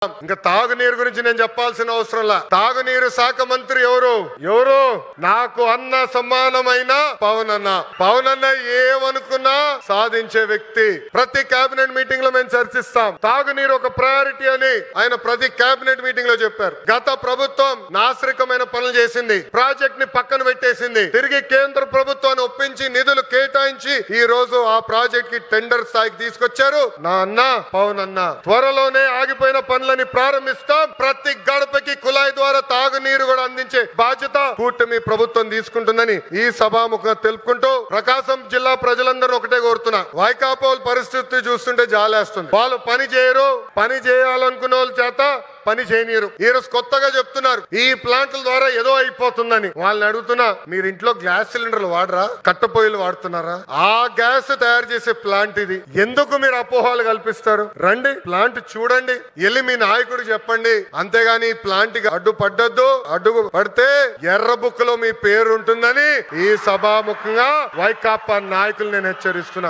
ఇంకా తాగునీరు గురించి నేను చెప్పాల్సిన అవసరంలా. తాగునీరు శాఖ మంత్రి ఎవరు నాకు అన్న సమానమైన పవన్ అన్న ఏమనుకున్నా సాధించే వ్యక్తి. ప్రతి కేబినెట్ మీటింగ్ లో మేము చర్చిస్తాం. తాగునీరు ఒక ప్రయారిటీ అని ఆయన ప్రతి కేబినెట్ మీటింగ్ లో చెప్పారు. గత ప్రభుత్వం నాశరికమైన పనులు చేసింది, ప్రాజెక్ట్ ని పక్కన పెట్టేసింది. తిరిగి కేంద్ర ప్రభుత్వాన్ని ఒప్పించి నిధులు కేటాయించి ఈ రోజు ఆ ప్రాజెక్ట్ కి టెండర్ స్థాయికి తీసుకొచ్చారు నా అన్న పవన్ అన్న. త్వరలోనే ఆగిపోయిన పనులని ప్రారంభిస్తాం. ప్రతి గడపకి కుళాయి ద్వారా తాగునీరు కూడా అందించే బాధ్యత కూటమి ప్రభుత్వం తీసుకుంటుందని ఈ సభాముఖంగా తెలుపుకుంటూ ప్రకాశం జిల్లా ప్రజలందరూ ఒకటే కోరుతున్నా. వైకాపా పరిస్థితి చూస్తుంటే జాలేస్తుంది. వాళ్ళు పని చేయరు, పని చేయాలనుకున్న వాళ్ళ చేత పని చేయనీరు. ఈ రోజు కొత్తగా చెప్తున్నారు ఈ ప్లాంట్ల ద్వారా ఏదో అయిపోతుందని. వాళ్ళని అడుగుతున్నా, మీరు ఇంట్లో గ్యాస్ సిలిండర్లు వాడరా, కట్టెపొయ్యిలు వాడుతున్నారా? ఆ గ్యాస్ తయారు చేసే ప్లాంట్ ఇది. ఎందుకు మీరు అపోహలు కల్పిస్తారు? రండి ప్లాంట్ చూడండి, వెళ్ళి మీ నాయకుడు చెప్పండి. అంతేగాని ప్లాంట్ అడ్డు పడ్డద్దు. అడ్డు పడితే ఎర్ర బుక్ లో మీ పేరు ఉంటుందని ఈ సభాముఖంగా వైకాపా నాయకులు నేను హెచ్చరిస్తున్నా.